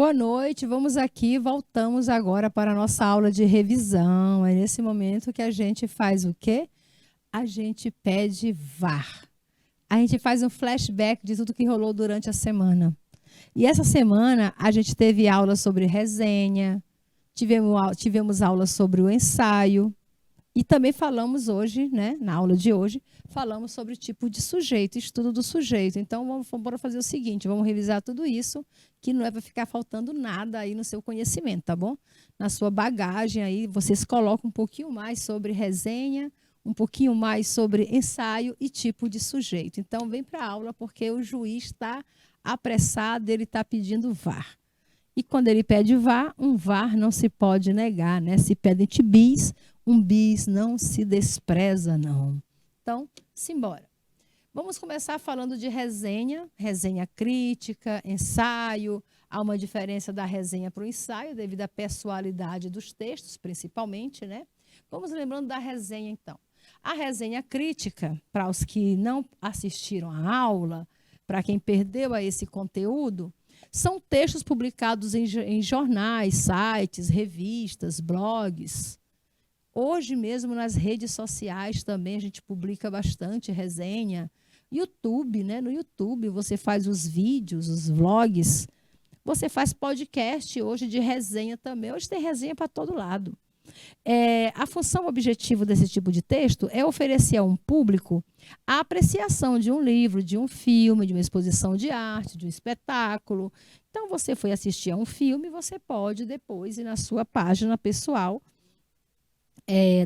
Boa noite, vamos aqui, voltamos agora para a nossa aula de revisão. É nesse momento que a gente faz o quê? A gente pede VAR. A gente faz um flashback de tudo que rolou durante a semana. E essa semana a gente teve aula sobre resenha, tivemos aula sobre o ensaio, e também falamos hoje, né, na aula de hoje, falamos sobre tipo de sujeito, estudo do sujeito. Então, vamos fazer o seguinte, vamos revisar tudo isso, que não é para ficar faltando nada aí no seu conhecimento, tá bom? Na sua bagagem aí, vocês colocam um pouquinho mais sobre resenha, um pouquinho mais sobre ensaio e tipo de sujeito. Então, vem para a aula, porque o juiz está apressado, ele está pedindo VAR. E quando ele pede VAR, um VAR não se pode negar, né? Se pedem bis, um bis não se despreza, não. Então, simbora. Vamos começar falando de resenha, resenha crítica, ensaio. Há uma diferença da resenha para o ensaio, devido à pessoalidade dos textos, principalmente, né? Vamos lembrando da resenha, então. A resenha crítica, para os que não assistiram à aula, para quem perdeu a esse conteúdo, são textos publicados em jornais, sites, revistas, blogs. Hoje mesmo nas redes sociais também a gente publica bastante resenha. YouTube, né? No YouTube você faz os vídeos, os vlogs. Você faz podcast hoje de resenha também. Hoje tem resenha para todo lado. A função objetiva desse tipo de texto é oferecer a um público a apreciação de um livro, de um filme, de uma exposição de arte, de um espetáculo. Então, você foi assistir a um filme, você pode depois ir na sua página pessoal,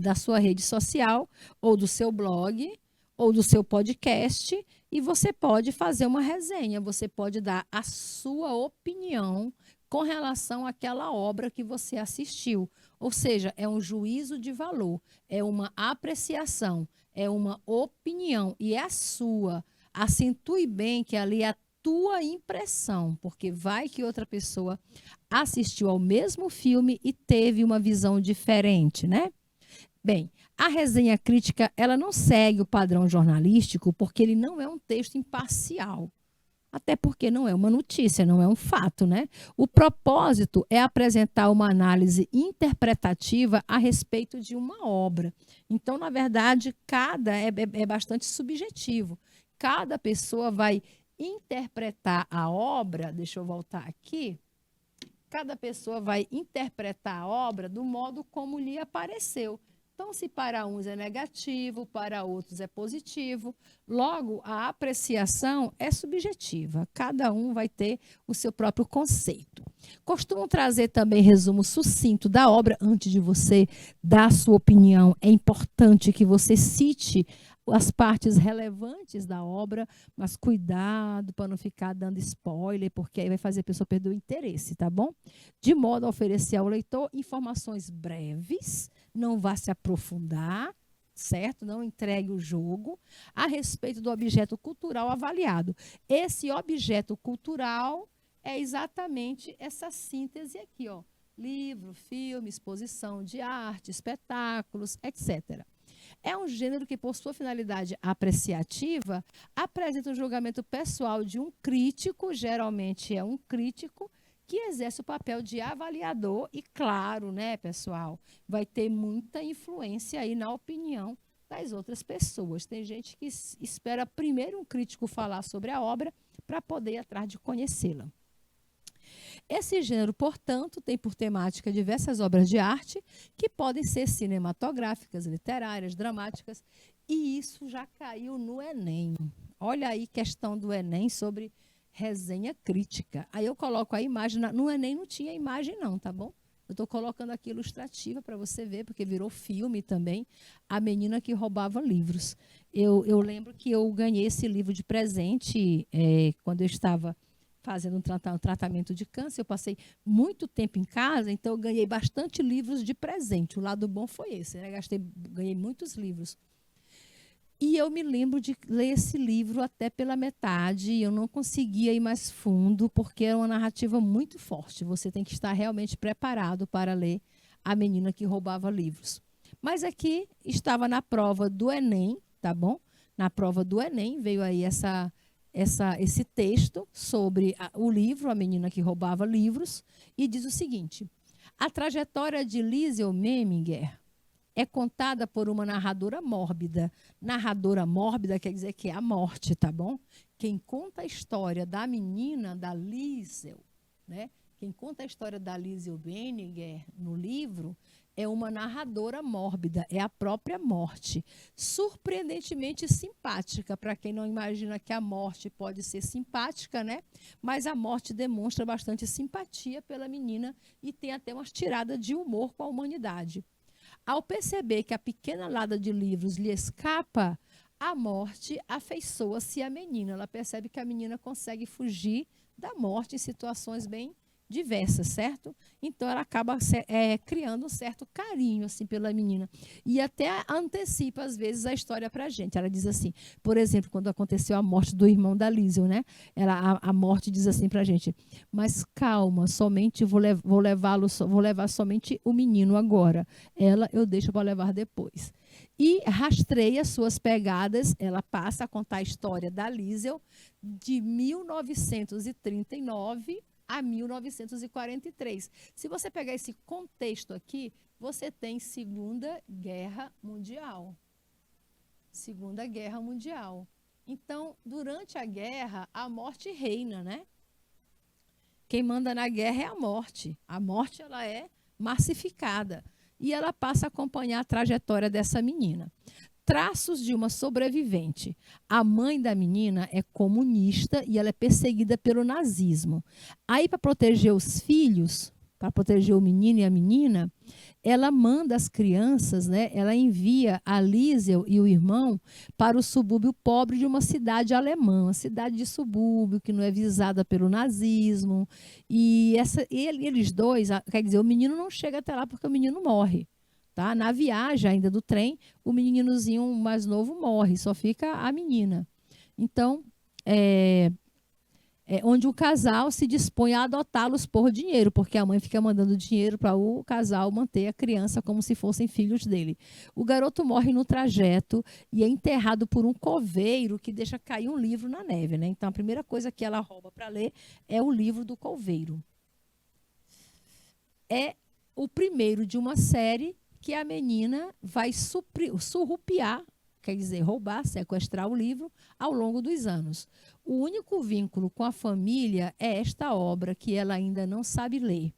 da sua rede social, ou do seu blog, ou do seu podcast, e você pode fazer uma resenha, você pode dar a sua opinião com relação àquela obra que você assistiu. Ou seja, é um juízo de valor, é uma apreciação, é uma opinião, e é a sua. Acentue bem que ali é a tua impressão, porque vai que outra pessoa assistiu ao mesmo filme e teve uma visão diferente, né? Bem, a resenha crítica, ela não segue o padrão jornalístico porque ele não é um texto imparcial. Até porque não é uma notícia, não é um fato, né? O propósito é apresentar uma análise interpretativa a respeito de uma obra. Então, na verdade, é bastante subjetivo. Cada pessoa vai interpretar a obra, deixa eu voltar aqui, cada pessoa vai interpretar a obra do modo como lhe apareceu. Então, se para uns é negativo, para outros é positivo, logo a apreciação é subjetiva. Cada um vai ter o seu próprio conceito. Costumam trazer também resumo sucinto da obra antes de você dar a sua opinião. É importante que você cite as partes relevantes da obra, mas cuidado para não ficar dando spoiler, porque aí vai fazer a pessoa perder o interesse, tá bom? De modo a oferecer ao leitor informações breves, não vá se aprofundar, certo? Não entregue o jogo a respeito do objeto cultural avaliado. Esse objeto cultural é exatamente essa síntese aqui, ó. Livro, filme, exposição de arte, espetáculos, etc. É um gênero que, por sua finalidade apreciativa, apresenta um julgamento pessoal de um crítico, geralmente é um crítico, que exerce o papel de avaliador e, claro, né, pessoal, vai ter muita influência aí na opinião das outras pessoas. Tem gente que espera primeiro um crítico falar sobre a obra para poder ir atrás de conhecê-la. Esse gênero, portanto, tem por temática diversas obras de arte que podem ser cinematográficas, literárias, dramáticas, e isso já caiu no Enem. Olha aí questão do Enem sobre resenha crítica. Aí eu coloco a imagem, no Enem não tinha imagem não, tá bom? Eu estou colocando aqui ilustrativa para você ver, porque virou filme também, A Menina que Roubava Livros. Eu lembro que eu ganhei esse livro de presente quando eu estava fazendo um tratamento de câncer. Eu passei muito tempo em casa, então eu ganhei bastante livros de presente. O lado bom foi esse, né? Ganhei muitos livros. E eu me lembro de ler esse livro até pela metade, e eu não conseguia ir mais fundo, porque é uma narrativa muito forte. Você tem que estar realmente preparado para ler A Menina que Roubava Livros. Mas aqui estava na prova do Enem, tá bom? Na prova do Enem veio aí esse texto sobre o livro, a menina que roubava livros, e diz o seguinte: a trajetória de Liesel Meminger é contada por uma narradora mórbida. Narradora mórbida quer dizer que é a morte, tá bom? Quem conta a história da menina, da Liesel, né? Quem conta a história da Liesel Meminger no livro é uma narradora mórbida, é a própria morte. Surpreendentemente simpática, para quem não imagina que a morte pode ser simpática, né? Mas a morte demonstra bastante simpatia pela menina e tem até umas tiradas de humor com a humanidade. Ao perceber que a pequena lada de livros lhe escapa, a morte afeiçoa-se à menina. Ela percebe que a menina consegue fugir da morte em situações bem diversas, certo? Então ela acaba criando um certo carinho assim pela menina e até antecipa às vezes a história para a gente. Ela diz assim, por exemplo, quando aconteceu a morte do irmão da Liesel, né? A morte diz assim para a gente: mas calma, somente vou levar somente o menino agora. Ela eu deixo para levar depois. E rastreia suas pegadas. Ela passa a contar a história da Liesel de 1939 a 1943. Se você pegar esse contexto aqui, você tem Segunda Guerra Mundial. Segunda Guerra Mundial. Então, durante a guerra, a morte reina, né? Quem manda na guerra é a morte. A morte, ela é massificada. E ela passa a acompanhar a trajetória dessa menina. Traços de uma sobrevivente. A mãe da menina é comunista e ela é perseguida pelo nazismo. Aí, para proteger os filhos, para proteger o menino e a menina, ela manda as crianças, né? Ela envia a Liesel e o irmão para o subúrbio pobre de uma cidade alemã, uma cidade de subúrbio que não é visada pelo nazismo. E eles dois, quer dizer, o menino não chega até lá porque o menino morre. Tá? Na viagem ainda do trem, o meninozinho mais novo morre, só fica a menina. Então, onde o casal se dispõe a adotá-los por dinheiro, porque a mãe fica mandando dinheiro para o casal manter a criança como se fossem filhos dele. O garoto morre no trajeto e é enterrado por um coveiro que deixa cair um livro na neve. Né? Então, a primeira coisa que ela rouba para ler é o livro do coveiro. É o primeiro de uma série que a menina vai surrupiar, quer dizer, roubar, sequestrar o livro ao longo dos anos. O único vínculo com a família é esta obra que ela ainda não sabe ler.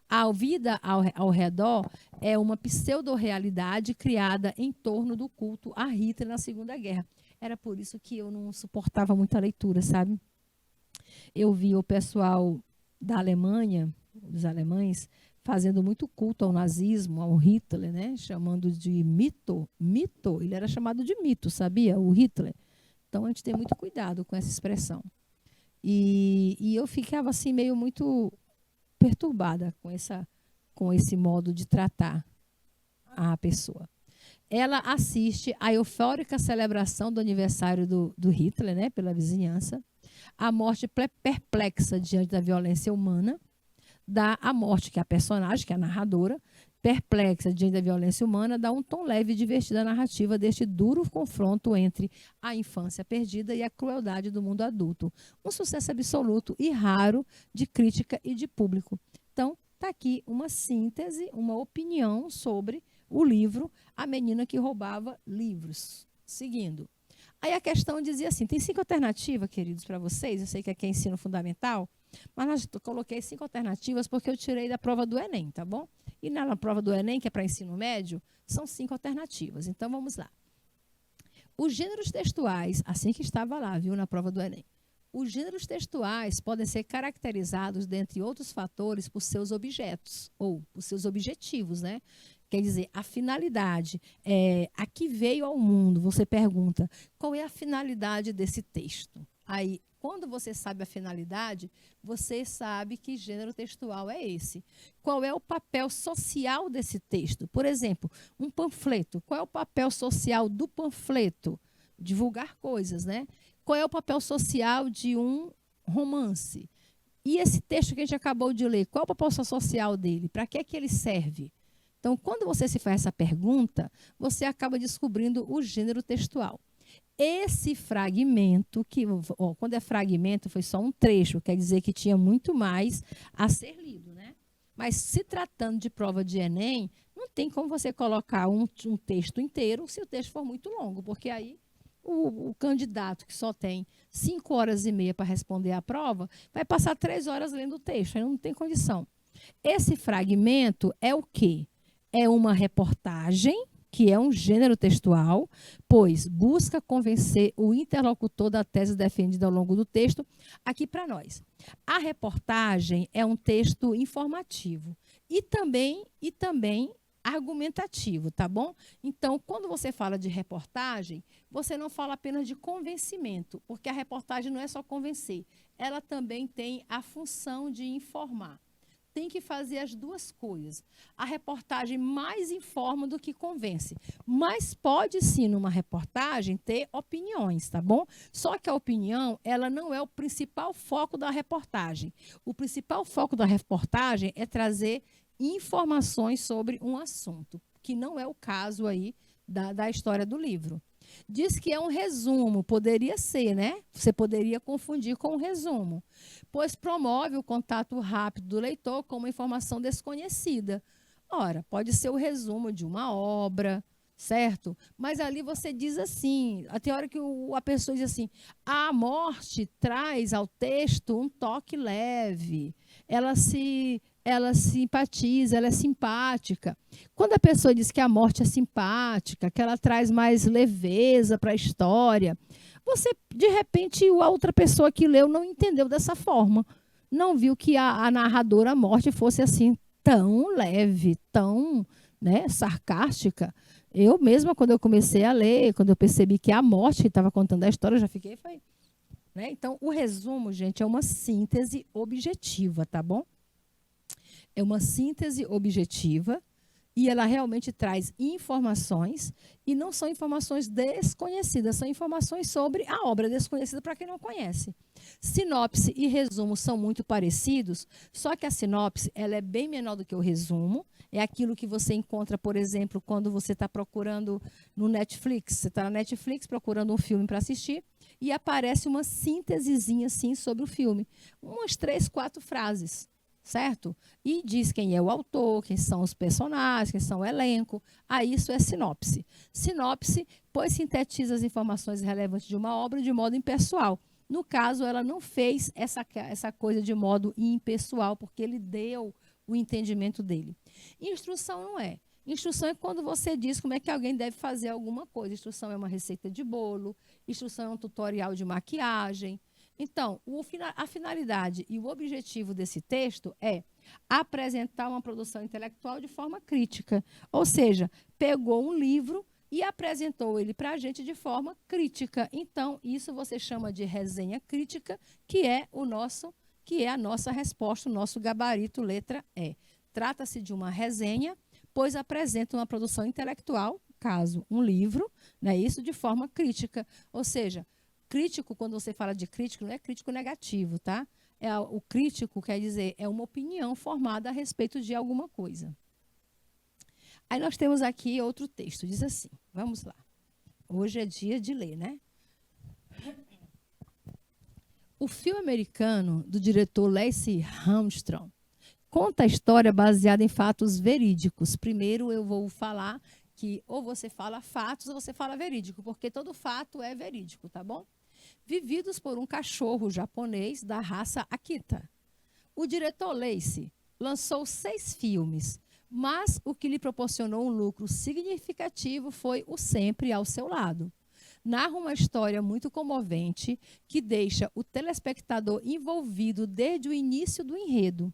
A vida ao redor é uma pseudo-realidade criada em torno do culto a Hitler na Segunda Guerra. Era por isso que eu não suportava muita leitura, sabe? Eu vi o pessoal da Alemanha, os alemães, fazendo muito culto ao nazismo, ao Hitler, né? Chamando de mito. Mito, ele era chamado de mito, sabia? O Hitler. Então, a gente tem muito cuidado com essa expressão. E eu ficava assim, meio muito perturbada com esse modo de tratar a pessoa. Ela assiste à eufórica celebração do aniversário do Hitler, né? Pela vizinhança. A morte perplexa diante da violência humana. Dá a morte, que é a personagem, que é a narradora, perplexa diante da violência humana, dá um tom leve e divertido à narrativa deste duro confronto entre a infância perdida e a crueldade do mundo adulto. Um sucesso absoluto e raro de crítica e de público. Então, está aqui uma síntese, uma opinião sobre o livro A Menina que Roubava Livros. Seguindo. Aí a questão dizia assim, tem 5 alternativas, queridos, para vocês, eu sei que aqui é ensino fundamental, mas eu coloquei 5 alternativas porque eu tirei da prova do Enem, tá bom? E na prova do Enem, que é para ensino médio, são 5 alternativas. Então, vamos lá. Os gêneros textuais, assim que estava lá, viu, na prova do Enem. Os gêneros textuais podem ser caracterizados, dentre outros fatores, por seus objetos, ou por seus objetivos, né? Quer dizer, a finalidade. A que veio ao mundo? Você pergunta, qual é a finalidade desse texto? Aí, quando você sabe a finalidade, você sabe que gênero textual é esse. Qual é o papel social desse texto? Por exemplo, um panfleto. Qual é o papel social do panfleto? Divulgar coisas, né? Qual é o papel social de um romance? E esse texto que a gente acabou de ler, qual é o papel social dele? Para que é que ele serve? Então, quando você se faz essa pergunta, você acaba descobrindo o gênero textual. Esse fragmento, quando é fragmento, foi só um trecho, quer dizer que tinha muito mais a ser lido, né? Mas se tratando de prova de Enem, não tem como você colocar um texto inteiro se o texto for muito longo, porque aí o candidato que só tem 5 horas e meia para responder a prova, vai passar 3 horas lendo o texto, aí não tem condição. Esse fragmento é o quê? É uma reportagem, que é um gênero textual, pois busca convencer o interlocutor da tese defendida ao longo do texto. Aqui para nós, a reportagem é um texto informativo e também argumentativo, tá bom? Então, quando você fala de reportagem, você não fala apenas de convencimento, porque a reportagem não é só convencer, ela também tem a função de informar. Tem que fazer as duas coisas. A reportagem mais informa do que convence. Mas pode sim, numa reportagem, ter opiniões, tá bom? Só que a opinião, ela não é o principal foco da reportagem. O principal foco da reportagem é trazer informações sobre um assunto, que não é o caso aí da história do livro. Diz que é um resumo, poderia ser, né? Você poderia confundir com um resumo, pois promove o contato rápido do leitor com uma informação desconhecida. Ora, pode ser o resumo de uma obra, certo? Mas ali você diz assim, até a hora que a pessoa diz assim, a morte traz ao texto um toque leve, ela simpatiza, ela é simpática. Quando a pessoa diz que a morte é simpática, que ela traz mais leveza para a história, você, de repente, a outra pessoa que leu não entendeu dessa forma. Não viu que a narradora a morte fosse assim tão leve, tão, né, sarcástica. Eu mesma, quando eu comecei a ler, quando eu percebi que a morte que estava contando a história, eu já fiquei... né? Então, o resumo, gente, é uma síntese objetiva, tá bom? É uma síntese objetiva e ela realmente traz informações e não são informações desconhecidas, são informações sobre a obra desconhecida para quem não conhece. Sinopse e resumo são muito parecidos, só que a sinopse ela é bem menor do que o resumo. É aquilo que você encontra, por exemplo, quando você está procurando no Netflix. Você está na Netflix procurando um filme para assistir e aparece uma síntesezinha assim sobre o filme. Umas 3, 4 frases. Certo? E diz quem é o autor, quem são os personagens, quem são o elenco. Aí isso é sinopse. Sinopse, pois sintetiza as informações relevantes de uma obra de modo impessoal. No caso, ela não fez essa coisa de modo impessoal, porque ele deu o entendimento dele. Instrução não é. Instrução é quando você diz como é que alguém deve fazer alguma coisa. Instrução é uma receita de bolo, instrução é um tutorial de maquiagem. Então, a finalidade e o objetivo desse texto é apresentar uma produção intelectual de forma crítica. Ou seja, pegou um livro e apresentou ele para a gente de forma crítica. Então, isso você chama de resenha crítica, que é a nossa resposta, o nosso gabarito, letra E. Trata-se de uma resenha, pois apresenta uma produção intelectual, caso um livro, né, isso de forma crítica. Ou seja, crítico, quando você fala de crítico, não é crítico negativo, tá? O crítico quer dizer, é uma opinião formada a respeito de alguma coisa. Aí nós temos aqui outro texto, diz assim, vamos lá. Hoje é dia de ler, né? O filme americano do diretor Lance Armstrong conta a história baseada em fatos verídicos. Primeiro eu vou falar que ou você fala fatos ou você fala verídico, porque todo fato é verídico, tá bom? Vividos por um cachorro japonês da raça Akita. O diretor Lance lançou 6 filmes, mas o que lhe proporcionou um lucro significativo foi o Sempre ao Seu Lado. Narra uma história muito comovente que deixa o telespectador envolvido desde o início do enredo.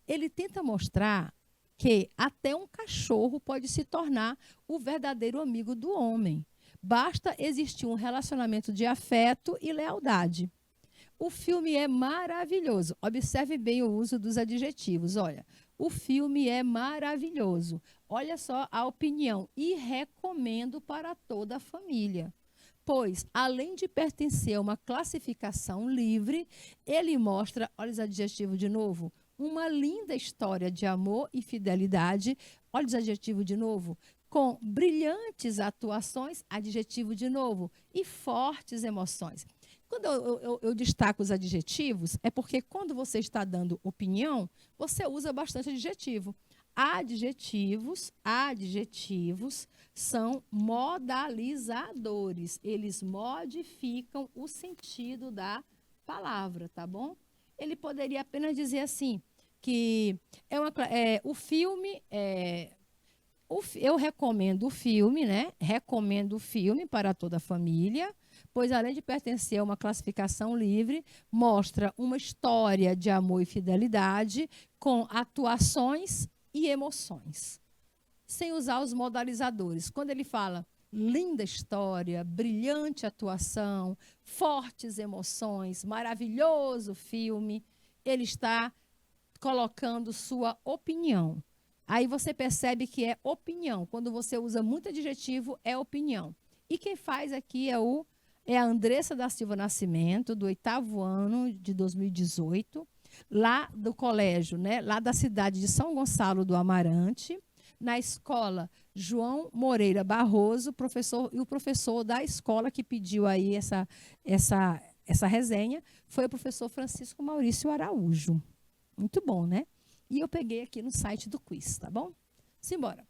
Ele tenta mostrar que até um cachorro pode se tornar o verdadeiro amigo do homem. Basta existir um relacionamento de afeto e lealdade. O filme é maravilhoso. Observe bem o uso dos adjetivos. Olha, o filme é maravilhoso. Olha só a opinião. E recomendo para toda a família. Pois, além de pertencer a uma classificação livre, ele mostra, olha os adjetivos de novo, uma linda história de amor e fidelidade. Olha os adjetivos de novo. com brilhantes atuações, adjetivo de novo, e fortes emoções. Quando eu destaco os adjetivos, é porque quando você está dando opinião, você usa bastante adjetivo. Adjetivos são modalizadores. Eles modificam o sentido da palavra, tá bom? Ele poderia apenas dizer assim, que o filme eu recomendo o filme, né? Recomendo o filme para toda a família, pois além de pertencer a uma classificação livre, mostra uma história de amor e fidelidade com atuações e emoções, sem usar os modalizadores. Quando ele fala linda história, brilhante atuação, fortes emoções, maravilhoso filme, ele está colocando sua opinião. Aí você percebe que é opinião. Quando você usa muito adjetivo, é opinião. E quem faz aqui é a Andressa da Silva Nascimento, do 8º ano de 2018, lá do colégio, né, lá da cidade de São Gonçalo do Amarante, na escola João Moreira Barroso, o professor da escola que pediu aí essa resenha foi o professor Francisco Maurício Araújo. Muito bom, né? E eu peguei aqui no site do quiz, tá bom? Simbora.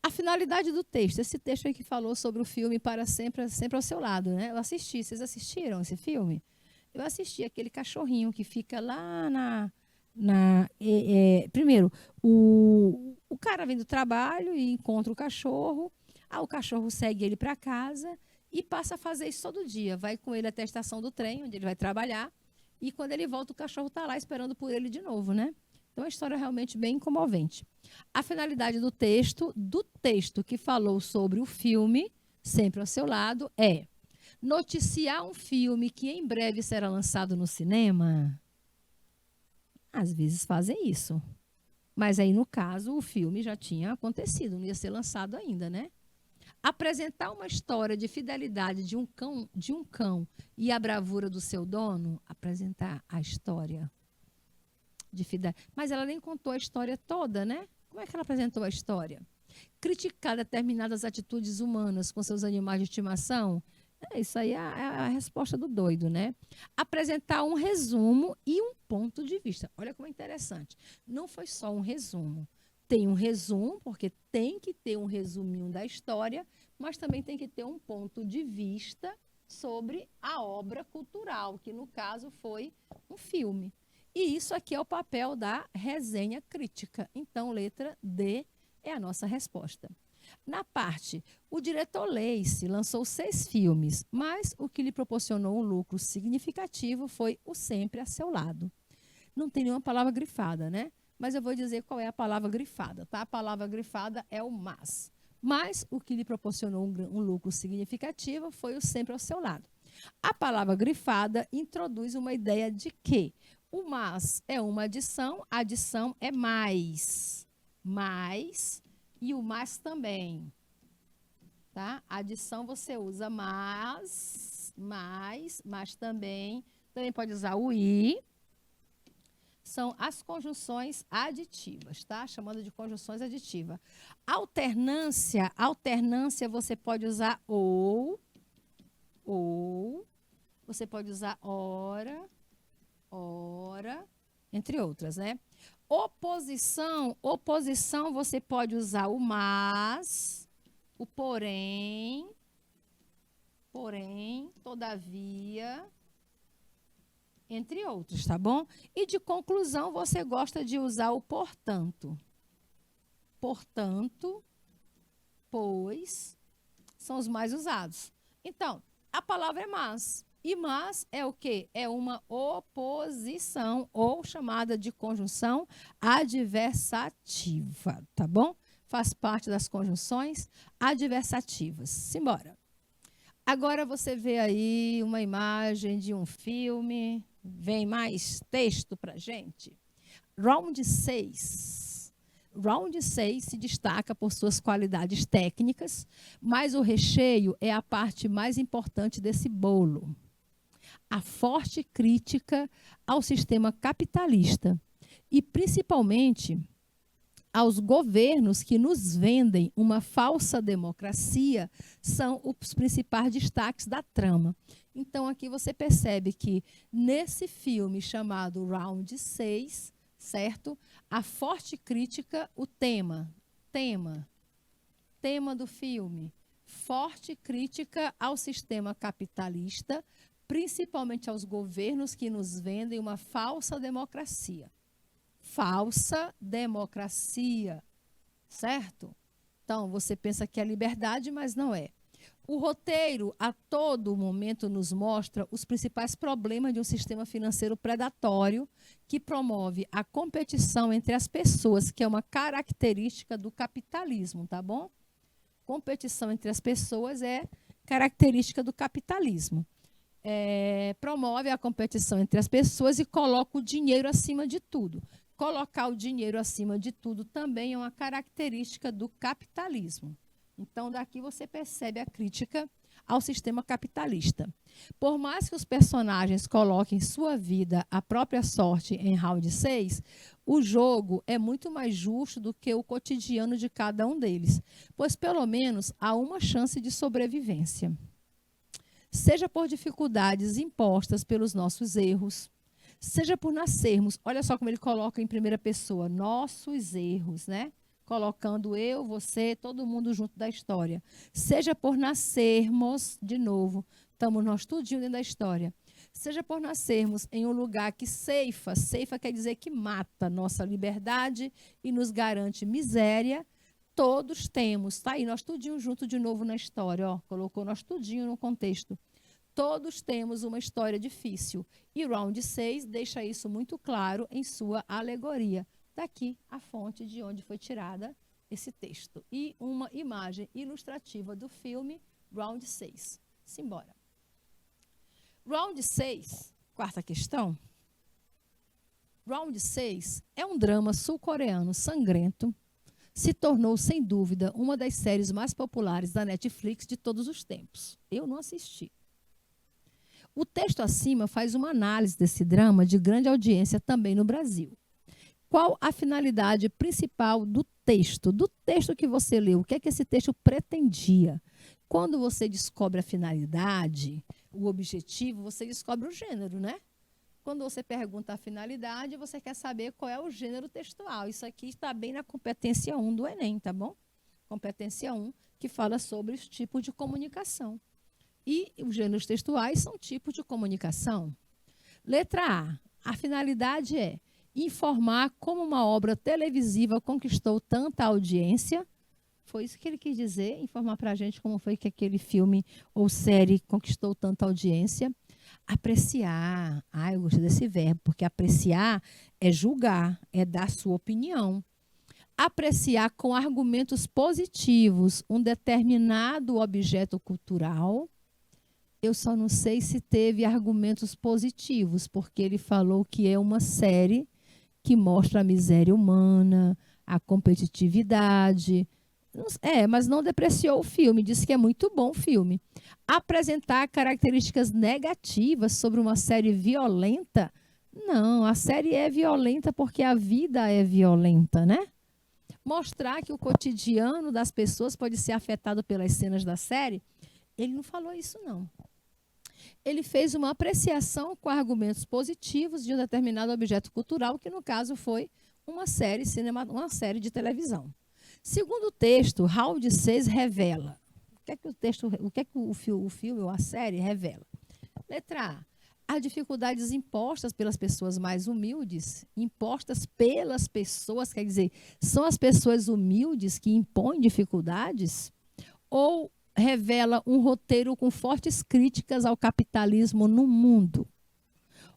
A finalidade do texto, esse texto aí que falou sobre o filme Para Sempre, Sempre ao Seu Lado, né? Eu assisti, vocês assistiram esse filme? Eu assisti aquele cachorrinho que fica lá primeiro, o cara vem do trabalho e encontra o cachorro, o cachorro segue ele para casa e passa a fazer isso todo dia. Vai com ele até a estação do trem, onde ele vai trabalhar, e quando ele volta, o cachorro está lá esperando por ele de novo, né? Então, é uma história realmente bem comovente. A finalidade do texto que falou sobre o filme, Sempre ao Seu Lado, é noticiar um filme que em breve será lançado no cinema. Às vezes fazem isso. Mas aí, no caso, o filme já tinha acontecido, não ia ser lançado ainda, né? Apresentar uma história de fidelidade de um cão e a bravura do seu dono, apresentar a história de fidelidade. Mas ela nem contou a história toda, né? Como é que ela apresentou a história? Criticar determinadas atitudes humanas com seus animais de estimação. Isso aí é a resposta do doido, né? Apresentar um resumo e um ponto de vista. Olha como é interessante. Não foi só um resumo. Tem um resumo, porque tem que ter um resuminho da história, mas também tem que ter um ponto de vista sobre a obra cultural, que no caso foi um filme. E isso aqui é o papel da resenha crítica. Então, letra D é a nossa resposta. Na parte, o diretor Lacey lançou 6 filmes, mas o que lhe proporcionou um lucro significativo foi o Sempre a Seu Lado. Não tem nenhuma palavra grifada, né? Mas eu vou dizer qual é a palavra grifada, tá? A palavra grifada é o mas. Mas o que lhe proporcionou um lucro significativo foi o Sempre ao Seu Lado. A palavra grifada introduz uma ideia de que o mas é uma adição, a adição é mais. Mais e o mais também. Tá? A adição você usa mais também. Também pode usar o i. São as conjunções aditivas, tá? Chamando de conjunções aditivas. Alternância você pode usar ou, você pode usar ora, entre outras, né? Oposição você pode usar o mas, o porém, todavia, entre outros, tá bom? E de conclusão, você gosta de usar o portanto. Portanto, pois, são os mais usados. Então, a palavra é mas. E mas é o quê? É uma oposição ou chamada de conjunção adversativa, tá bom? Faz parte das conjunções adversativas. Simbora. Agora você vê aí uma imagem de um filme. Vem mais texto para a gente. Round 6. Round 6 se destaca por suas qualidades técnicas, mas o recheio é a parte mais importante desse bolo. A forte crítica ao sistema capitalista e, principalmente, aos governos que nos vendem uma falsa democracia são os principais destaques da trama. Então, aqui você percebe que, nesse filme chamado Round 6, certo? A forte crítica, o tema do filme, forte crítica ao sistema capitalista, principalmente aos governos que nos vendem uma falsa democracia. Falsa democracia, certo? Então, você pensa que é liberdade, mas não é. O roteiro, a todo momento, nos mostra os principais problemas de um sistema financeiro predatório que promove a competição entre as pessoas, que é uma característica do capitalismo, tá bom? Competição entre as pessoas é característica do capitalismo. Promove a competição entre as pessoas e coloca o dinheiro acima de tudo. Colocar o dinheiro acima de tudo também é uma característica do capitalismo. Então, daqui você percebe a crítica ao sistema capitalista. Por mais que os personagens coloquem sua vida, a própria sorte em Round 6, o jogo é muito mais justo do que o cotidiano de cada um deles, pois pelo menos há uma chance de sobrevivência. Seja por dificuldades impostas pelos nossos erros, seja por nascermos, olha só como ele coloca em primeira pessoa, nossos erros, né? Colocando eu, você, todo mundo junto da história. Seja por nascermos, de novo, estamos nós tudinho dentro da história. Seja por nascermos em um lugar que ceifa quer dizer que mata nossa liberdade e nos garante miséria, todos temos, tá aí, nós tudinho junto de novo na história, ó, colocou nós tudinho no contexto. Todos temos uma história difícil. E Round 6 deixa isso muito claro em sua alegoria. Daqui a fonte de onde foi tirada esse texto. E uma imagem ilustrativa do filme Round 6. Simbora. Round 6, quarta questão. Round 6 é um drama sul-coreano sangrento. Se tornou, sem dúvida, uma das séries mais populares da Netflix de todos os tempos. Eu não assisti. O texto acima faz uma análise desse drama de grande audiência também no Brasil. Qual a finalidade principal do texto? Do texto que você leu, o que é que esse texto pretendia? Quando você descobre a finalidade, o objetivo, você descobre o gênero, né? Quando você pergunta a finalidade, você quer saber qual é o gênero textual. Isso aqui está bem na competência 1 do Enem, tá bom? Competência 1, que fala sobre os tipos de comunicação. E os gêneros textuais são tipos de comunicação. Letra A finalidade é informar como uma obra televisiva conquistou tanta audiência. Foi isso que ele quis dizer, informar para a gente como foi que aquele filme ou série conquistou tanta audiência. Apreciar. Eu gostei desse verbo, porque apreciar é julgar, é dar sua opinião. Apreciar com argumentos positivos um determinado objeto cultural. Eu só não sei se teve argumentos positivos, porque ele falou que é uma série que mostra a miséria humana, a competitividade. Mas não depreciou o filme, disse que é muito bom o filme. Apresentar características negativas sobre uma série violenta? Não, a série é violenta porque a vida é violenta, né? Mostrar que o cotidiano das pessoas pode ser afetado pelas cenas da série? Ele não falou isso, não. Ele fez uma apreciação com argumentos positivos de um determinado objeto cultural, que no caso foi uma série de televisão. Segundo o texto, Round 6 revela. O que é que o filme ou a série revela? Letra A. As dificuldades impostas pelas pessoas mais humildes, impostas pelas pessoas, quer dizer, são as pessoas humildes que impõem dificuldades? Ou revela um roteiro com fortes críticas ao capitalismo no mundo?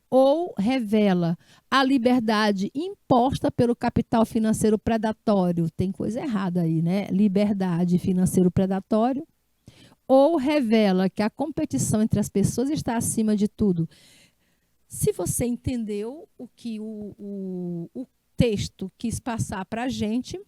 Ou revela a liberdade imposta pelo capital financeiro predatório? Tem coisa errada aí, né? Liberdade financeiro predatório. Ou revela que a competição entre as pessoas está acima de tudo? Se você entendeu o que o texto quis passar para a gente,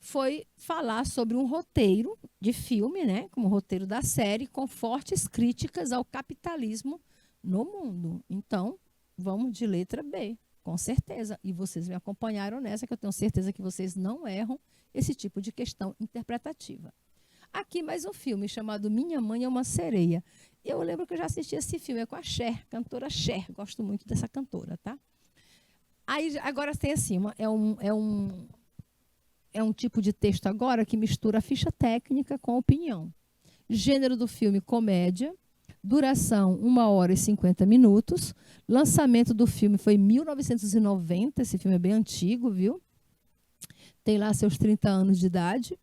foi falar sobre um roteiro de filme, né, como roteiro da série, com fortes críticas ao capitalismo no mundo. Então, vamos de letra B. Com certeza. E vocês me acompanharam nessa, que eu tenho certeza que vocês não erram esse tipo de questão interpretativa. Aqui mais um filme chamado Minha Mãe é uma Sereia. Eu lembro que eu já assisti esse filme, é com a Cher, cantora Cher. Gosto muito dessa cantora, tá? Aí, agora tem assim, é um tipo de texto agora que mistura a ficha técnica com a opinião. Gênero do filme, comédia. Duração, 1 hora e 50 minutos. Lançamento do filme foi em 1990. Esse filme é bem antigo, viu? Tem lá seus 30 anos de idade.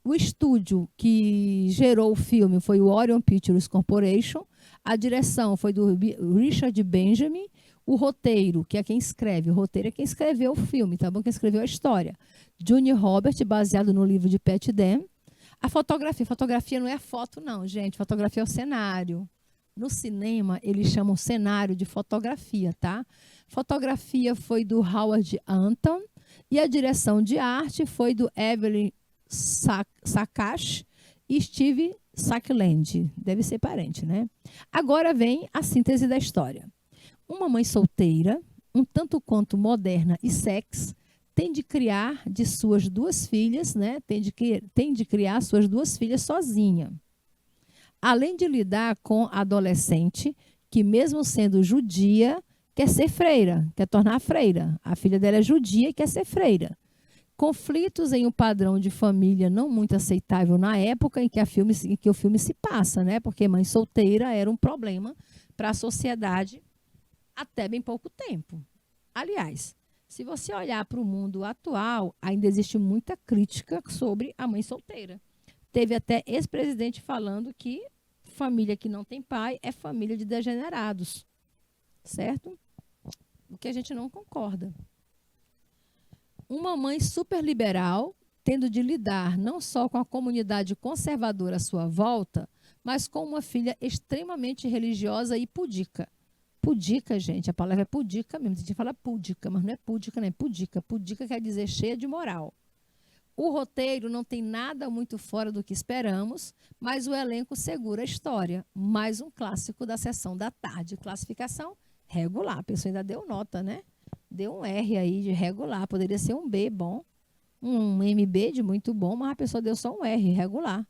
O estúdio que gerou o filme foi o Orion Pictures Corporation. A direção foi do Richard Benjamin. O roteiro, que é quem escreve, o roteiro é quem escreveu o filme, tá bom? Quem escreveu a história. Johnny Robert, baseado no livro de Pat Dam. A fotografia não é a foto, não, gente. Fotografia é o cenário. No cinema, eles chamam cenário de fotografia, tá? Fotografia foi do Howard Anton e a direção de arte foi do Evelyn Sakash e Steve Sackland. Deve ser parente, né? Agora vem a síntese da história. Uma mãe solteira, um tanto quanto moderna e sexy, tem de criar de suas 2 filhas, né? Tem de criar suas 2 filhas sozinha. Além de lidar com a adolescente, que mesmo sendo judia, quer ser freira, quer tornar freira. A filha dela é judia e quer ser freira. Conflitos em um padrão de família não muito aceitável na época em que o filme se passa, né? Porque mãe solteira era um problema para a sociedade até bem pouco tempo. Aliás, se você olhar para o mundo atual, ainda existe muita crítica sobre a mãe solteira. Teve até ex-presidente falando que família que não tem pai é família de degenerados, certo? O que a gente não concorda. Uma mãe super liberal, tendo de lidar não só com a comunidade conservadora à sua volta, mas com uma filha extremamente religiosa e pudica. Pudica, gente, a palavra é pudica mesmo. A gente fala pudica, mas não é pudica, não é pudica. Pudica quer dizer cheia de moral. O roteiro não tem nada muito fora do que esperamos, mas o elenco segura a história. Mais um clássico da sessão da tarde. Classificação regular. A pessoa ainda deu nota, né? Deu um R aí de regular. Poderia ser um B bom, um MB de muito bom, mas a pessoa deu só um R, regular.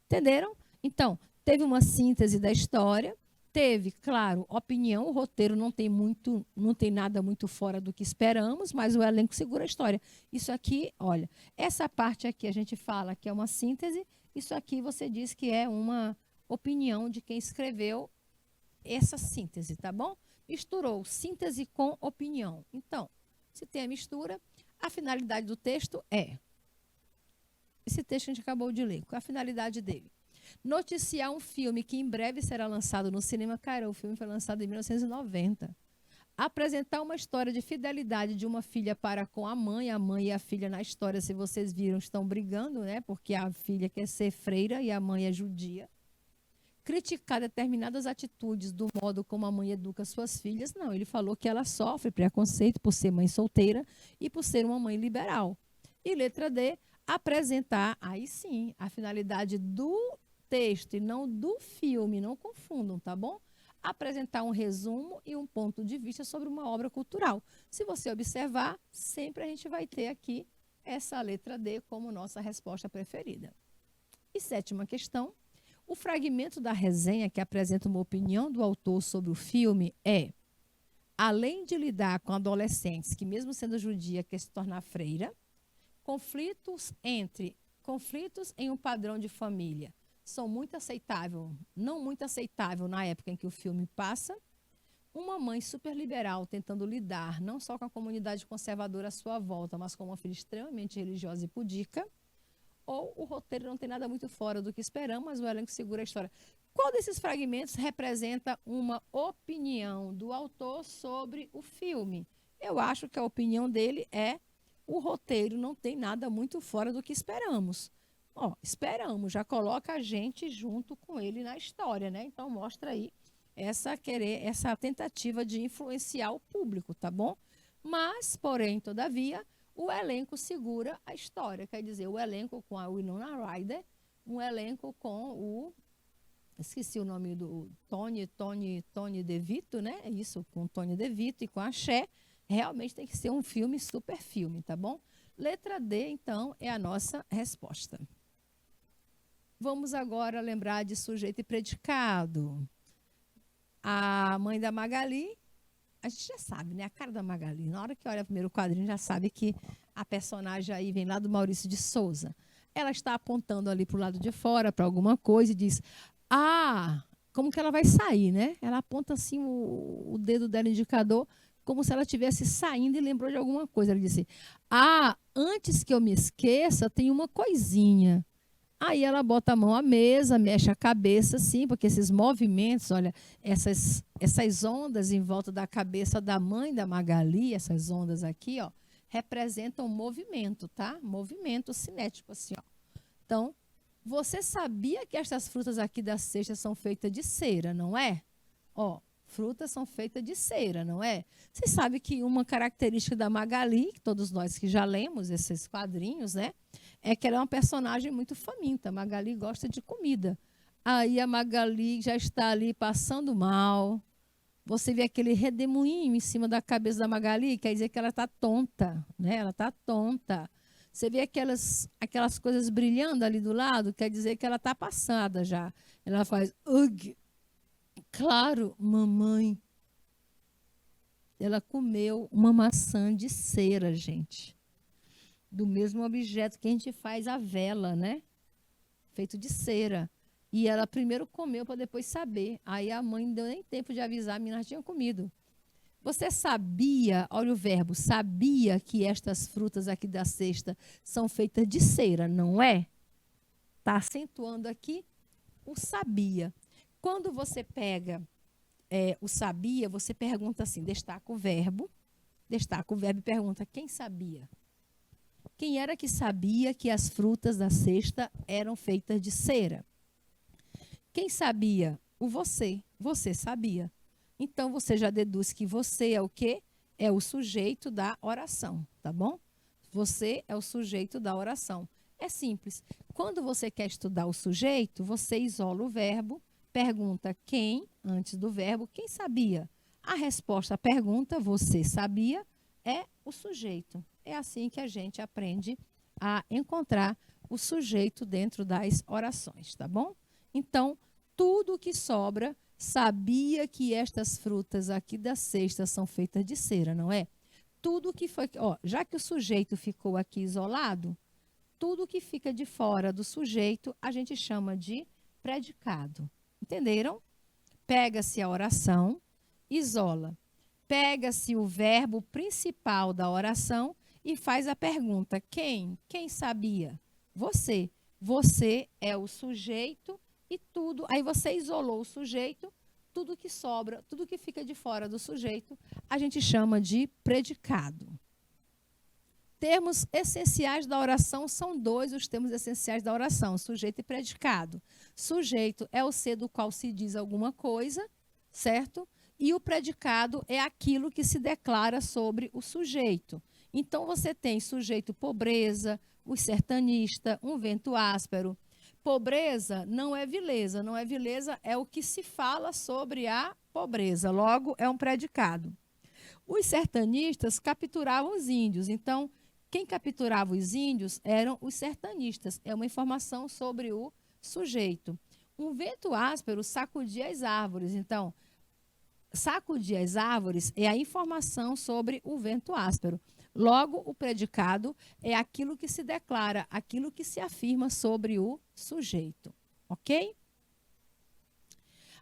Entenderam? Então, teve uma síntese da história. Teve, claro, opinião, o roteiro não tem nada muito fora do que esperamos, mas o elenco segura a história. Isso aqui, olha, essa parte aqui a gente fala que é uma síntese, isso aqui você diz que é uma opinião de quem escreveu essa síntese, tá bom? Misturou síntese com opinião. Então, se tem a mistura, a finalidade do texto é esse texto que a gente acabou de ler, qual é a finalidade dele? Noticiar um filme que em breve será lançado no cinema. Cara, o filme foi lançado em 1990. Apresentar uma história de fidelidade de uma filha para com a mãe e a filha na história, se vocês viram, estão brigando, né? Porque a filha quer ser freira e a mãe é judia. Criticar determinadas atitudes do modo como a mãe educa suas filhas. Não, ele falou que ela sofre preconceito por ser mãe solteira e por ser uma mãe liberal. E letra D, apresentar, aí sim, a finalidade do texto e não do filme, não confundam, tá bom? Apresentar um resumo e um ponto de vista sobre uma obra cultural. Se você observar, sempre a gente vai ter aqui essa letra D como nossa resposta preferida. E 7ª questão, o fragmento da resenha que apresenta uma opinião do autor sobre o filme é: além de lidar com adolescentes que, mesmo sendo judia, quer se tornar freira, conflitos em um padrão de família são não muito aceitável na época em que o filme passa. Uma mãe super liberal tentando lidar não só com a comunidade conservadora à sua volta, mas com uma filha extremamente religiosa e pudica. Ou o roteiro não tem nada muito fora do que esperamos, mas o elenco segura a história. Qual desses fragmentos representa uma opinião do autor sobre o filme? Eu acho que a opinião dele é: o roteiro não tem nada muito fora do que esperamos. Esperamos, já coloca a gente junto com ele na história, né? Então mostra aí essa tentativa de influenciar o público, tá bom? Mas, porém, todavia, o elenco segura a história. Quer dizer, o elenco com a Winona Ryder, um elenco com o... Esqueci o nome do Tony DeVito, né? Isso, com o Tony DeVito e com a Cher. Realmente tem que ser um filme, super filme, tá bom? Letra D, então, é a nossa resposta. Vamos agora lembrar de sujeito e predicado. A mãe da Magali, a gente já sabe, né? A cara da Magali. Na hora que olha o primeiro quadrinho, já sabe que a personagem aí vem lá do Maurício de Souza. Ela está apontando ali para o lado de fora, para alguma coisa, e diz: Ah, como que ela vai sair, né? Ela aponta assim o dedo dela, indicador, como se ela estivesse saindo e lembrou de alguma coisa. Ela disse: Ah, antes que eu me esqueça, tem uma coisinha. Aí ela bota a mão à mesa, mexe a cabeça, assim, porque esses movimentos, olha, essas ondas em volta da cabeça da mãe da Magali, essas ondas aqui, ó, representam movimento, tá? Movimento cinético, assim, ó. Então, você sabia que estas frutas aqui da cesta são feitas de cera, não é? Ó, frutas são feitas de cera, não é? Você sabe que uma característica da Magali, que todos nós que já lemos esses quadrinhos, né? É que ela é uma personagem muito faminta. A Magali gosta de comida. Aí a Magali já está ali passando mal. Você vê aquele redemoinho em cima da cabeça da Magali, quer dizer que ela está tonta, né? Ela está tonta. Você vê aquelas coisas brilhando ali do lado, quer dizer que ela está passada já. Ela faz, ugh, claro, mamãe. Ela comeu uma maçã de cera, gente. Do mesmo objeto que a gente faz a vela, né? Feito de cera. E ela primeiro comeu para depois saber. Aí a mãe não deu nem tempo de avisar, a menina já tinha comido. Você sabia, olha o verbo, sabia que estas frutas aqui da cesta são feitas de cera, não é? Está acentuando aqui o sabia. Quando você pega o sabia, você pergunta assim, destaca o verbo e pergunta quem sabia? Quem era que sabia que as frutas da cesta eram feitas de cera? Quem sabia? O você. Você sabia. Então, você já deduz que você é o quê? É o sujeito da oração, tá bom? Você é o sujeito da oração. É simples. Quando você quer estudar o sujeito, você isola o verbo, pergunta quem, antes do verbo, quem sabia? A resposta à pergunta, você sabia, é o sujeito. É assim que a gente aprende a encontrar o sujeito dentro das orações, tá bom? Então, tudo o que sobra, sabia que estas frutas aqui da cesta são feitas de cera, não é? Tudo que foi, ó, já que o sujeito ficou aqui isolado, tudo que fica de fora do sujeito a gente chama de predicado. Entenderam? Pega-se a oração, isola. Pega-se o verbo principal da oração e faz a pergunta: quem? Quem sabia? Você. Você é o sujeito e tudo. Aí você isolou o sujeito, tudo que sobra, tudo que fica de fora do sujeito, a gente chama de predicado. Termos essenciais da oração são dois os termos essenciais da oração, sujeito e predicado. Sujeito é o ser do qual se diz alguma coisa, certo? E o predicado é aquilo que se declara sobre o sujeito. Então, você tem sujeito pobreza, o sertanista, um vento áspero. Pobreza não é vileza, não é vileza, é o que se fala sobre a pobreza, logo é um predicado. Os sertanistas capturavam os índios, então quem capturava os índios eram os sertanistas, é uma informação sobre o sujeito. Um vento áspero sacudia as árvores, então sacudir as árvores é a informação sobre o vento áspero. Logo, o predicado é aquilo que se declara, aquilo que se afirma sobre o sujeito. Ok?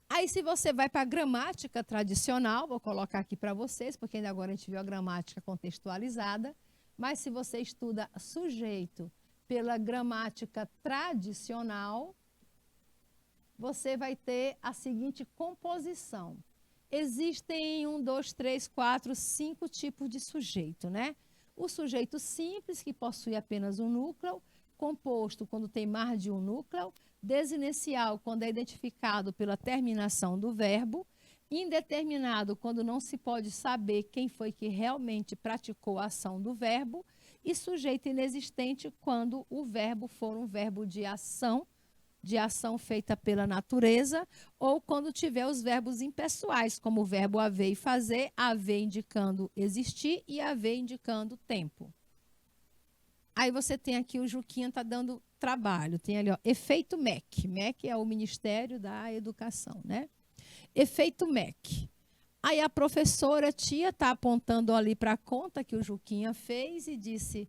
Aí, se você vai para a gramática tradicional, vou colocar aqui para vocês, porque ainda agora a gente viu a gramática contextualizada, mas se você estuda sujeito pela gramática tradicional, você vai ter a seguinte composição. Existem 1, 2, 3, 4, 5 tipos de sujeito, né? O sujeito simples, que possui apenas um núcleo, composto quando tem mais de um núcleo, desinicial, quando é identificado pela terminação do verbo, indeterminado, quando não se pode saber quem foi que realmente praticou a ação do verbo, e sujeito inexistente, quando o verbo for um verbo de ação, de ação feita pela natureza, ou quando tiver os verbos impessoais, como o verbo haver e fazer, haver indicando existir e haver indicando tempo. Aí você tem aqui, o Juquinha está dando trabalho, tem ali, ó, efeito MEC. MEC é o Ministério da Educação, né? Efeito MEC. Aí a professora tia está apontando ali para a conta que o Juquinha fez e disse,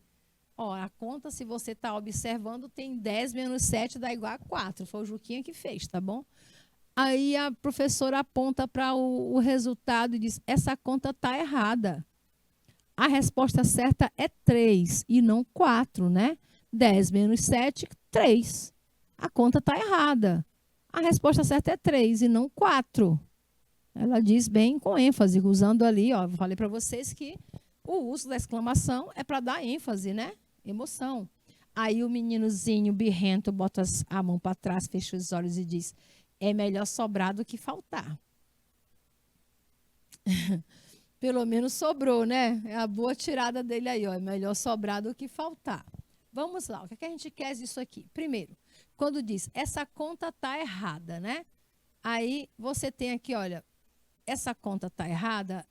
ó, a conta, se você está observando, tem 10 menos 7 dá igual a 4. Foi o Juquinha que fez, tá bom? Aí a professora aponta para o resultado e diz, essa conta está errada. A resposta certa é 3 e não 4, né? 10 menos 7, 3. A conta está errada. A resposta certa é 3 e não 4. Ela diz bem com ênfase, usando ali, ó, eu falei para vocês que o uso da exclamação é para dar ênfase, né? Emoção. Aí o meninozinho birrento bota a mão para trás, fecha os olhos e diz, é melhor sobrar do que faltar. Pelo menos sobrou, né? É a boa tirada dele aí, ó. É melhor sobrar do que faltar. Vamos lá, o que, é que a gente quer disso aqui? Primeiro, quando diz, essa conta está errada, né? Aí você tem aqui, olha, essa conta está errada,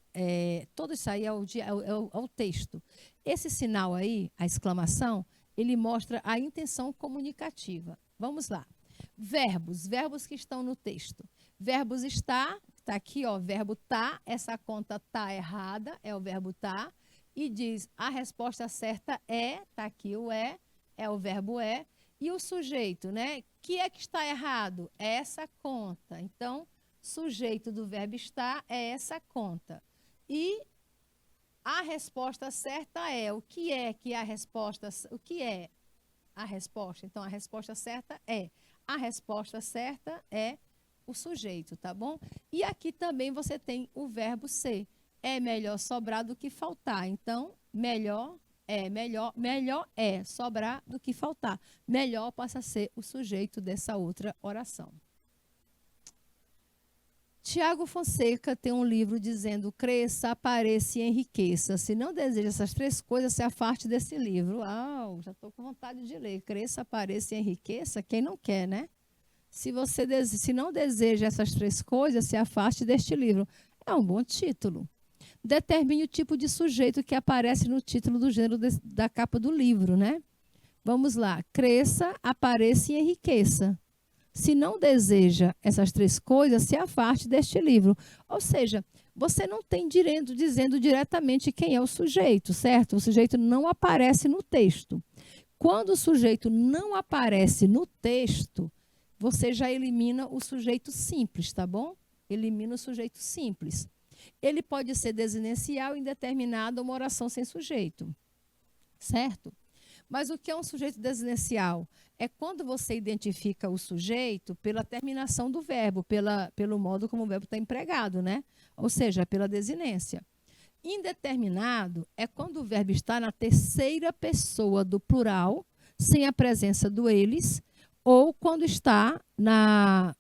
todo isso aí é o texto. Esse sinal aí, a exclamação, ele mostra a intenção comunicativa. Vamos lá. Verbos que estão no texto. Verbos está aqui, ó, verbo tá, essa conta tá errada, é o verbo tá, e diz a resposta certa é, tá aqui o é o verbo é, e o sujeito, né? Que é que está errado? É essa conta. Então, sujeito do verbo está é essa conta. E a resposta certa é, o que é a resposta, o que é a resposta? Então, a resposta certa é, a resposta certa é o sujeito, tá bom? E aqui também você tem o verbo ser. É melhor sobrar do que faltar. Então, melhor é sobrar do que faltar. Melhor passa a ser o sujeito dessa outra oração. Tiago Fonseca tem um livro dizendo, cresça, apareça e enriqueça. Se não deseja essas 3 coisas, se afaste desse livro. Já estou com vontade de ler. Cresça, apareça e enriqueça. Quem não quer, né? Se não deseja essas 3 coisas, se afaste deste livro. É um bom título. Determine o tipo de sujeito que aparece no título do gênero da capa do livro, né? Vamos lá. Cresça, apareça e enriqueça. Se não deseja essas 3 coisas, se afaste deste livro. Ou seja, você não tem direito dizendo diretamente quem é o sujeito, certo? O sujeito não aparece no texto. Quando o sujeito não aparece no texto, você já elimina o sujeito simples, tá bom? Elimina o sujeito simples. Ele pode ser desinencial, indeterminado ou uma oração sem sujeito, certo? Mas o que é um sujeito desinencial? É quando você identifica o sujeito pela terminação do verbo, pelo modo como o verbo está empregado, né? Ou seja, pela desinência. Indeterminado é quando o verbo está na terceira pessoa do plural, sem a presença do eles, ou quando está na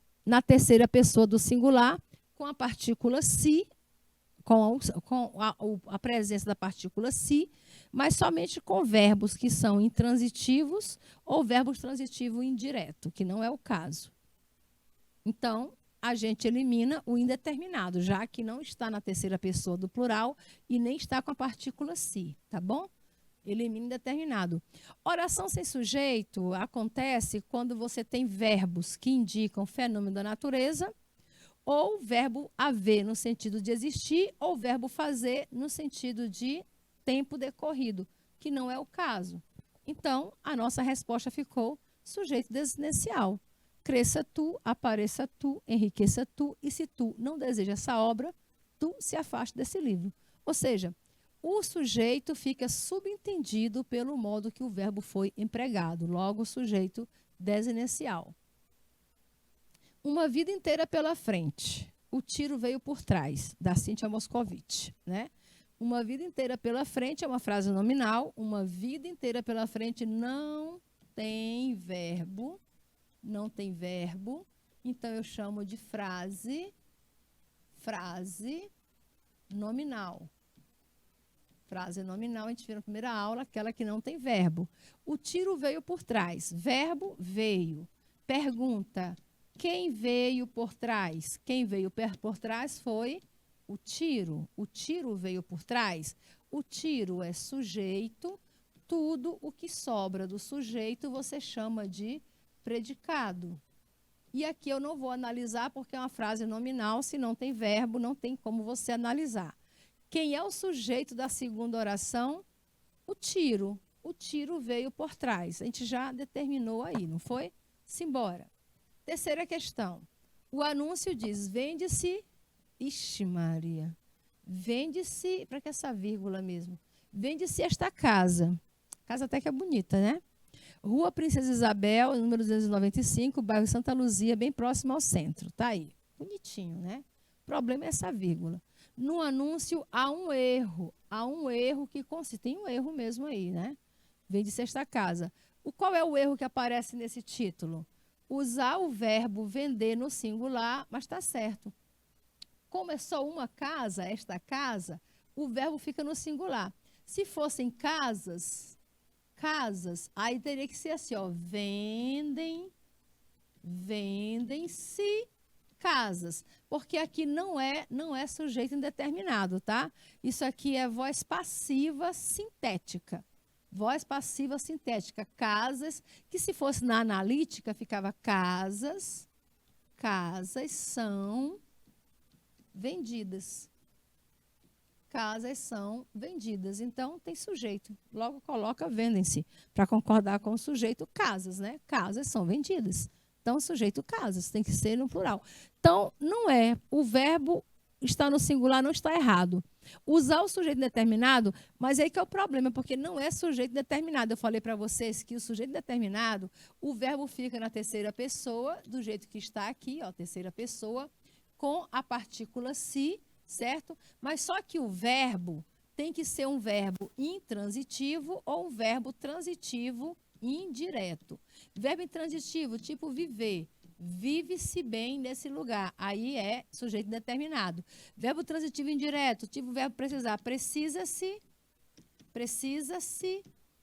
terceira pessoa do singular, com a partícula se, com a presença da partícula se, mas somente com verbos que são intransitivos ou verbos transitivos indireto, que não é o caso. Então, a gente elimina o indeterminado, já que não está na terceira pessoa do plural e nem está com a partícula se, tá bom? Elimina indeterminado. Oração sem sujeito acontece quando você tem verbos que indicam fenômeno da natureza, ou verbo haver no sentido de existir, ou verbo fazer no sentido de tempo decorrido, que não é o caso. Então, a nossa resposta ficou sujeito desinencial. Cresça tu, apareça tu, enriqueça tu, e se tu não deseja essa obra, tu se afaste desse livro. Ou seja, o sujeito fica subentendido pelo modo que o verbo foi empregado, logo sujeito desinencial. Uma vida inteira pela frente. O tiro veio por trás, da Cíntia Moscovitch, né? Uma vida inteira pela frente é uma frase nominal. Uma vida inteira pela frente não tem verbo. Não tem verbo. Então, eu chamo de frase nominal. Frase nominal, a gente viu na primeira aula, aquela que não tem verbo. O tiro veio por trás. Verbo, veio. Pergunta: quem veio por trás? Quem veio por trás foi o tiro. O tiro veio por trás. O tiro é sujeito. Tudo o que sobra do sujeito você chama de predicado. E aqui eu não vou analisar porque é uma frase nominal, se não tem verbo, não tem como você analisar. Quem é o sujeito da segunda oração? O tiro. O tiro veio por trás. A gente já determinou aí, não foi? Simbora. Terceira questão. O anúncio diz: vende-se. Ixi, Maria. Vende-se. Para que essa vírgula mesmo? Vende-se esta casa. Casa até que é bonita, né? Rua Princesa Isabel, número 295, bairro Santa Luzia, bem próximo ao centro. Tá aí. Bonitinho, né? O problema é essa vírgula. No anúncio há um erro. Há um erro que consiste. Tem um erro mesmo aí, né? Vende-se esta casa. Qual é o erro que aparece nesse título? Usar o verbo vender no singular, mas está certo. Como é só uma casa, esta casa, o verbo fica no singular. Se fossem casas, aí teria que ser assim, ó, vendem-se casas, porque aqui não é sujeito indeterminado, tá? Isso aqui é voz passiva sintética. Voz passiva sintética, casas, que se fosse na analítica ficava casas são vendidas. Casas são vendidas. Então, tem sujeito. Logo coloca vendem-se. Para concordar com o sujeito, casas, né? Casas são vendidas. Então, sujeito casas, tem que ser no plural. Então, não é. O verbo está no singular, não está errado. Usar o sujeito determinado, mas aí que é o problema, porque não é sujeito determinado. Eu falei para vocês que o sujeito determinado, o verbo fica na terceira pessoa, do jeito que está aqui, ó, terceira pessoa, com a partícula se, certo? Mas só que o verbo tem que ser um verbo intransitivo ou um verbo transitivo indireto. Verbo intransitivo, tipo viver. Vive-se bem nesse lugar. Aí é sujeito determinado. Verbo transitivo indireto, tipo verbo precisar. Precisa-se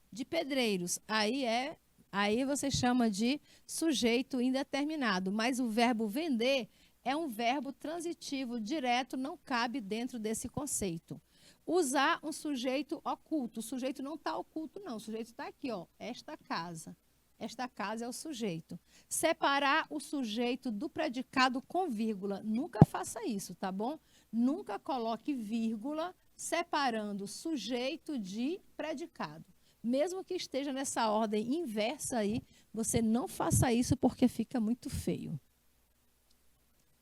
de pedreiros. Aí você chama de sujeito indeterminado. Mas o verbo vender é um verbo transitivo direto, não cabe dentro desse conceito. Usar um sujeito oculto. O sujeito não está oculto, não. O sujeito está aqui, ó. Esta casa. Esta casa é o sujeito. Separar o sujeito do predicado com vírgula. Nunca faça isso, tá bom? Nunca coloque vírgula separando sujeito de predicado. Mesmo que esteja nessa ordem inversa aí, você não faça isso porque fica muito feio.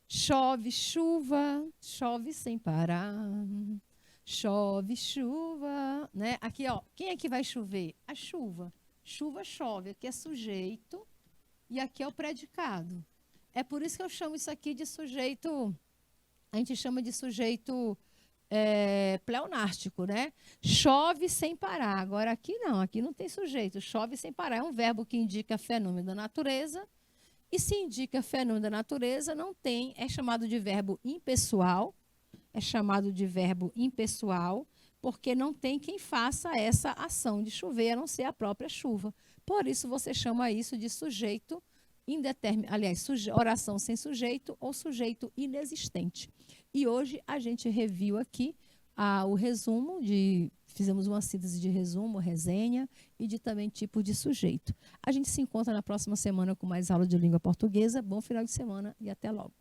Chove, chuva, chove sem parar. Chove, chuva, né? Aqui, ó, quem é que vai chover? A chuva. Chuva, chove. Aqui é sujeito e aqui é o predicado. É por isso que eu chamo isso aqui de sujeito, a gente chama de sujeito pleonástico, né? Chove sem parar. Agora aqui não tem sujeito. Chove sem parar é um verbo que indica fenômeno da natureza. E se indica fenômeno da natureza, não tem, é chamado de verbo impessoal. É chamado de verbo impessoal, porque não tem quem faça essa ação de chover, a não ser a própria chuva. Por isso, você chama isso de sujeito indeterminado, aliás, oração sem sujeito ou sujeito inexistente. E hoje a gente reviu aqui o resumo, fizemos uma síntese de resumo, resenha e de também tipo de sujeito. A gente se encontra na próxima semana com mais aula de língua portuguesa. Bom final de semana e até logo.